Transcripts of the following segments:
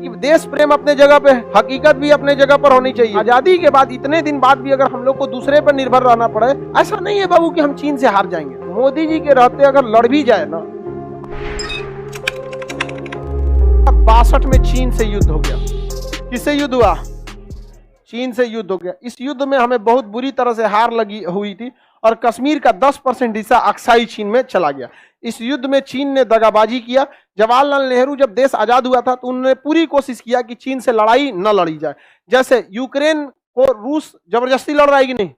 कि देश प्रेम अपने जगह पे, हकीकत भी अपने जगह पर होनी चाहिए। आजादी के बाद इतने दिन बाद भी अगर हम लोग को दूसरे पर निर्भर रहना पड़े, ऐसा नहीं है बाबू कि हम चीन से हार जाएंगे। मोदी जी के रहते अगर लड़ भी जाए ना, 62 में चीन से युद्ध हो गया। किससे युद्ध हुआ? चीन से युद्ध हो गया। इस युद्ध में हमें बहुत बुरी तरह से हार लगी हुई थी और कश्मीर का 10% हिस्सा अक्साई चीन में चला गया। इस युद्ध में चीन ने दगाबाजी किया। जवाहरलाल नेहरू जब देश आजाद हुआ था तो उन्होंने पूरी कोशिश किया कि चीन से लड़ाई न लड़ी जाए। जैसे यूक्रेन को रूस जबरदस्ती लड़ रहा है कि नहीं,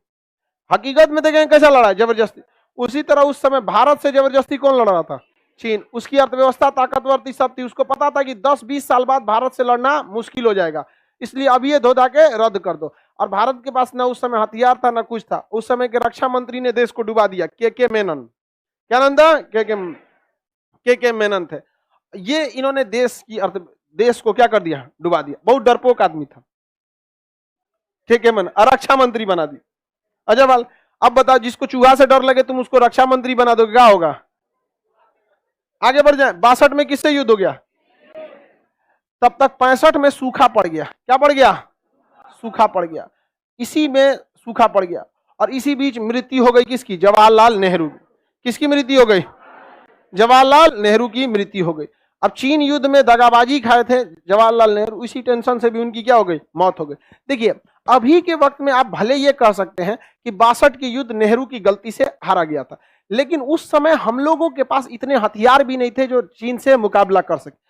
हकीकत में देखें कैसा लड़ा है, जबरदस्ती। उसी तरह उस समय भारत से जबरदस्ती कौन लड़ रहा था? चीन। उसकी अर्थव्यवस्था ताकतवर थी, सब थी, उसको पता था कि 10-20 साल बाद भारत से लड़ना मुश्किल हो जाएगा, इसलिए अब ये धो धा के रद्द कर दो। और भारत के पास ना उस समय हथियार था ना कुछ था। उस समय के रक्षा मंत्री ने देश को डुबा दिया, के मेनन। क्या नाम था? के मेनन थे ये। इन्होंने देश को क्या कर दिया? डुबा दिया। बहुत डरपोक आदमी था के मेनन, रक्षा मंत्री बना दी। अजयवाल, अब बताओ, जिसको चूहा से डर लगे तुम उसको रक्षा मंत्री बना दोगे, क्या होगा? आगे बढ़ जाए। 62 में किससे युद्ध हो गया? तब तक 65 में सूखा पड़ गया। क्या पड़ गया? सूखा पड़ गया। इसी में सूखा पड़ गया और इसी बीच मृत्यु हो गई किसकी? जवाहरलाल नेहरू। किसकी मृत्यु हो गई? जवाहरलाल नेहरू की मृत्यु हो गई। अब चीन युद्ध में दगाबाजी खाए थे जवाहरलाल नेहरू, इसी टेंशन से भी उनकी क्या हो गई? मौत हो गई। देखिए, अभी के वक्त में आप भले ये कह सकते हैं कि 62 के युद्ध नेहरू की गलती से हारा गया था, लेकिन उस समय हम लोगों के पास इतने हथियार भी नहीं थे जो चीन से मुकाबला कर सके।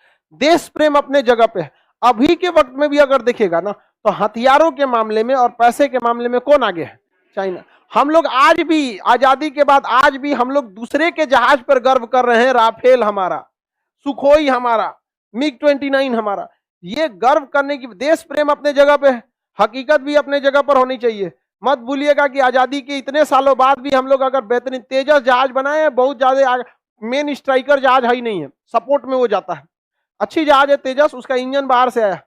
देश प्रेम अपने जगह पे है। अभी के वक्त में भी अगर देखेगा ना तो हथियारों के मामले में और पैसे के मामले में कौन आगे है? चाइना। हम लोग आज भी, आजादी के बाद आज भी हम लोग दूसरे के जहाज पर गर्व कर रहे हैं। राफेल हमारा, सुखोई हमारा, मिग-29 हमारा। ये गर्व करने की, देश प्रेम अपने जगह पे है, हकीकत भी अपने जगह पर होनी चाहिए। मत भूलिएगा कि आजादी के इतने सालों बाद भी हम लोग अगर बेहतरीन तेजस जहाज बनाए हैं, बहुत ज्यादा मेन स्ट्राइकर जहाज है ही नहीं है, सपोर्ट में वो जाता है। अच्छी जहाज है तेजस, उसका इंजन बाहर से आया,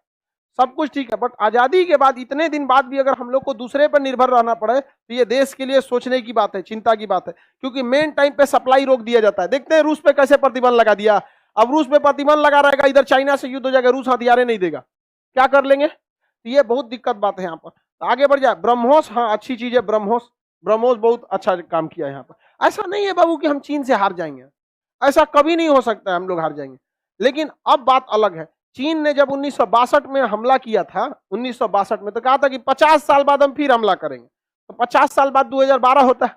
सब कुछ ठीक है। बट आजादी के बाद इतने दिन बाद भी अगर हम लोग को दूसरे पर निर्भर रहना पड़े तो ये देश के लिए सोचने की बात है, चिंता की बात है, क्योंकि मेन टाइम पे सप्लाई रोक दिया जाता है। देखते हैं रूस पे कैसे प्रतिबंध लगा दिया। अब रूस पे प्रतिबंध लगा रहेगा, इधर चाइना से युद्ध हो जाएगा, रूस हथियारें नहीं देगा, क्या कर लेंगे? तो ये बहुत दिक्कत बात है यहाँ पर। तो आगे बढ़ जाए। ब्रह्मोस, हाँ अच्छी चीज है ब्रह्मोस। ब्रह्मोस बहुत अच्छा काम किया है यहाँ पर। ऐसा नहीं है बाबू कि हम चीन से हार जाएंगे, ऐसा कभी नहीं हो सकता है, हम लोग हार जाएंगे। लेकिन अब बात अलग है। चीन ने जब 1962 में हमला किया था, 1962 में, तो कहा था कि 50 साल बाद हम फिर हमला करेंगे। तो 50 साल बाद 2012 होता है,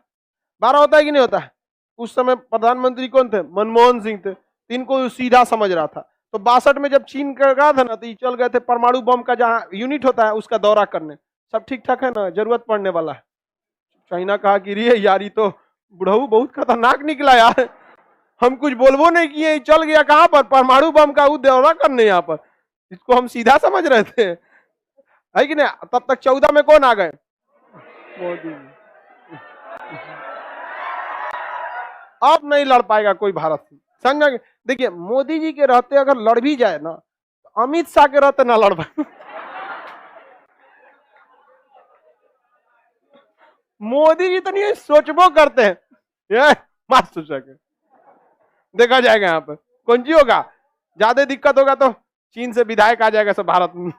12 होता है कि नहीं होता है? उस समय प्रधानमंत्री कौन थे? मनमोहन सिंह थे। इनको सीधा समझ रहा था। तो 62 में जब चीन कर रहा था ना, तो ये चल गए थे परमाणु बम का जहां यूनिट होता है उसका दौरा करने। सब ठीक ठाक है ना, जरूरत पड़ने वाला है। चाइना कहा कि रे यार, ये तो बुढ़ऊ बहुत खतरनाक निकला यार, हम कुछ बोलबो नहीं किए, चल गया कहां पर? परमाणु बम का दौरा करने यहाँ पर। इसको हम सीधा समझ रहे थे, है कि नहीं? तब तक 14 में कौन आ गए? मोदी। अब नहीं लड़ पाएगा कोई भारत से, समझ। देखिए, मोदी जी के रहते अगर लड़ भी जाए ना, तो अमित शाह के रहते ना लड़ पाए। मोदी जी तो नहीं सोचबो करते हैं, ये मत सोचा के देखा जाएगा यहाँ पर कौन जी होगा। ज्यादा दिक्कत होगा तो चीन से विधायक आ जाएगा सब भारत में।